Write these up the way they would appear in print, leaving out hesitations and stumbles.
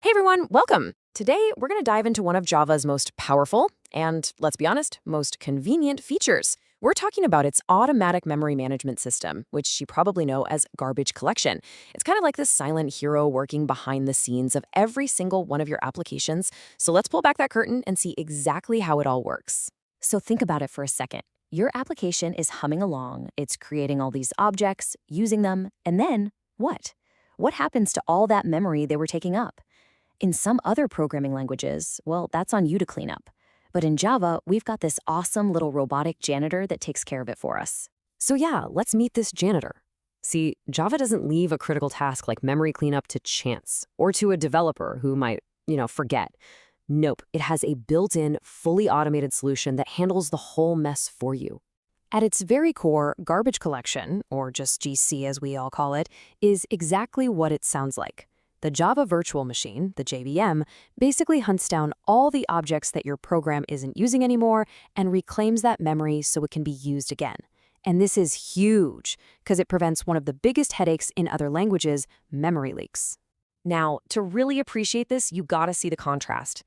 Hey everyone, welcome! Today, we're going to dive into one of Java's most powerful and, let's be honest, most convenient features. We're talking about its automatic memory management system, which you probably know as garbage collection. It's kind of like this silent hero working behind the scenes of every single one of your applications. So let's pull back that curtain and see exactly how it all works. So think about it for a second. Your application is humming along. It's creating all these objects, using them, and then what? What happens to all that memory they were taking up? In some other programming languages, well, that's on you to clean up. But in Java, we've got this awesome little robotic janitor that takes care of it for us. So yeah, let's meet this janitor. See, Java doesn't leave a critical task like memory cleanup to chance or to a developer who might, forget. Nope, it has a built-in, fully automated solution that handles the whole mess for you. At its very core, garbage collection, or just GC as we all call it, is exactly what it sounds like. The Java virtual machine, the JVM, basically hunts down all the objects that your program isn't using anymore and reclaims that memory so it can be used again. And this is huge, because it prevents one of the biggest headaches in other languages, memory leaks. Now, to really appreciate this, you gotta see the contrast.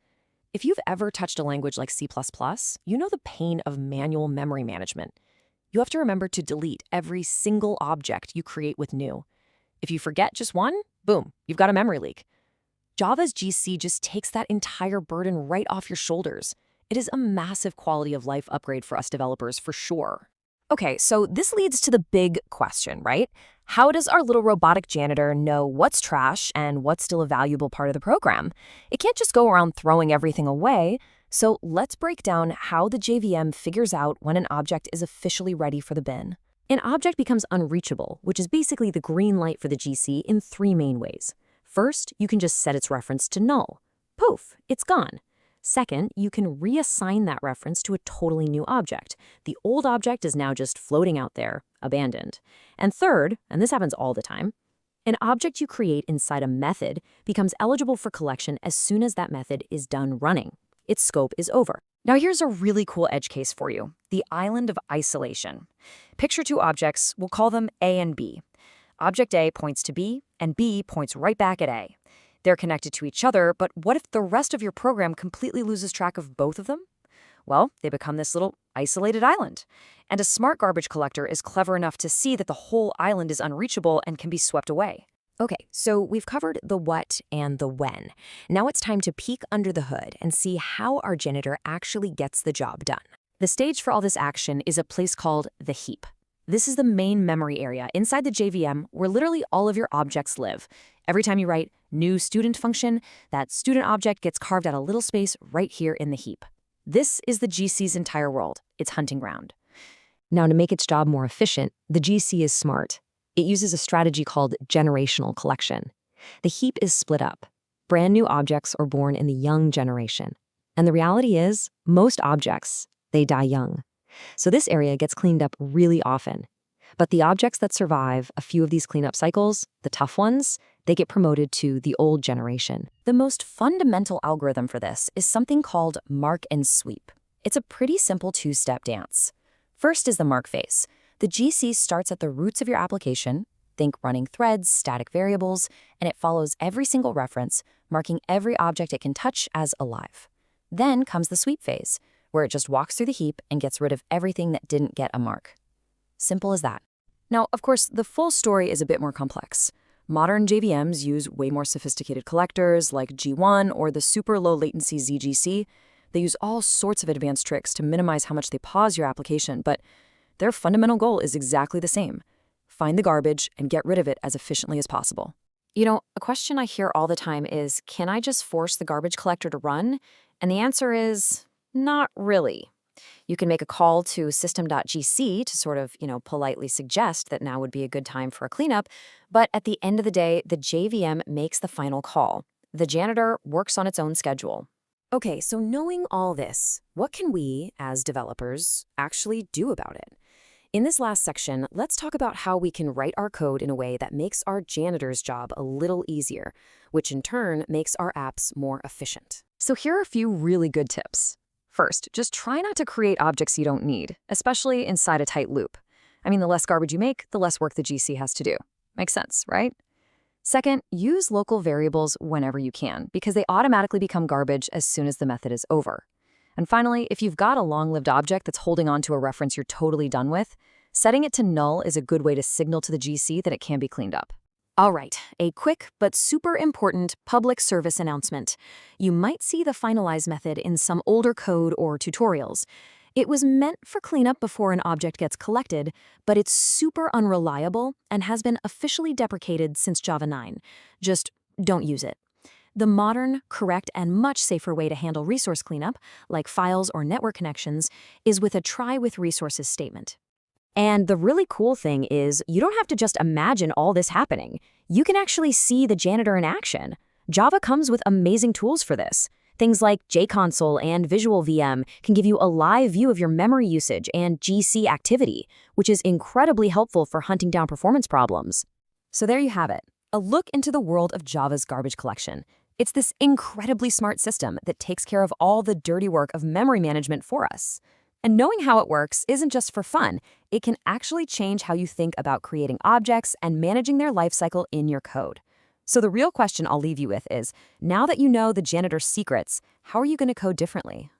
If you've ever touched a language like C++, you know the pain of manual memory management. You have to remember to delete every single object you create with new. If you forget just one, boom, you've got a memory leak. Java's GC just takes that entire burden right off your shoulders. It is a massive quality of life upgrade for us developers, for sure. Okay, so this leads to the big question, right? How does our little robotic janitor know what's trash and what's still a valuable part of the program? It can't just go around throwing everything away. So let's break down how the JVM figures out when an object is officially ready for the bin. An object becomes unreachable, which is basically the green light for the GC in three main ways. First, you can just set its reference to null. Poof, it's gone. Second, you can reassign that reference to a totally new object. The old object is now just floating out there, abandoned. And third, and this happens all the time, an object you create inside a method becomes eligible for collection as soon as that method is done running. Its scope is over. Now here's a really cool edge case for you, the island of isolation. Picture two objects, we'll call them A and B. Object A points to B, and B points right back at A. They're connected to each other, but what if the rest of your program completely loses track of both of them? Well, they become this little isolated island. And a smart garbage collector is clever enough to see that the whole island is unreachable and can be swept away. Okay, so we've covered the what and the when. Now it's time to peek under the hood and see how our janitor actually gets the job done. The stage for all this action is a place called the heap. This is the main memory area inside the JVM where literally all of your objects live. Every time you write new student function, that student object gets carved out a little space right here in the heap. This is the GC's entire world, its hunting ground. Now, to make its job more efficient, the GC is smart. It uses a strategy called generational collection. The heap is split up. Brand new objects are born in the young generation. And the reality is, most objects, they die young. So this area gets cleaned up really often. But the objects that survive a few of these cleanup cycles, the tough ones, they get promoted to the old generation. The most fundamental algorithm for this is something called mark and sweep. It's a pretty simple two-step dance. First is the mark phase. The GC starts at the roots of your application, think running threads, static variables, and it follows every single reference, marking every object it can touch as alive. Then comes the sweep phase, where it just walks through the heap and gets rid of everything that didn't get a mark. Simple as that. Now, of course, the full story is a bit more complex. Modern JVMs use way more sophisticated collectors like G1 or the super low latency ZGC. They use all sorts of advanced tricks to minimize how much they pause your application, but their fundamental goal is exactly the same. Find the garbage and get rid of it as efficiently as possible. A question I hear all the time is, can I just force the garbage collector to run? And the answer is, not really. You can make a call to System.gc to sort of, politely suggest that now would be a good time for a cleanup, but at the end of the day, the JVM makes the final call. The janitor works on its own schedule. Okay, so knowing all this, what can we, as developers, actually do about it? In this last section, let's talk about how we can write our code in a way that makes our janitor's job a little easier, which in turn makes our apps more efficient. So here are a few really good tips. First, just try not to create objects you don't need, especially inside a tight loop. The less garbage you make, the less work the GC has to do. Makes sense, right? Second, use local variables whenever you can, because they automatically become garbage as soon as the method is over. And finally, if you've got a long-lived object that's holding on to a reference you're totally done with, setting it to null is a good way to signal to the GC that it can be cleaned up. All right, a quick but super important public service announcement. You might see the finalize method in some older code or tutorials. It was meant for cleanup before an object gets collected, but it's super unreliable and has been officially deprecated since Java 9. Just don't use it. The modern, correct, and much safer way to handle resource cleanup, like files or network connections, is with a try with resources statement. And the really cool thing is you don't have to just imagine all this happening. You can actually see the janitor in action. Java comes with amazing tools for this. Things like JConsole and VisualVM can give you a live view of your memory usage and GC activity, which is incredibly helpful for hunting down performance problems. So there you have it, a look into the world of Java's garbage collection. It's this incredibly smart system that takes care of all the dirty work of memory management for us. And knowing how it works isn't just for fun. It can actually change how you think about creating objects and managing their lifecycle in your code. So the real question I'll leave you with is, now that you know the janitor's secrets, how are you going to code differently?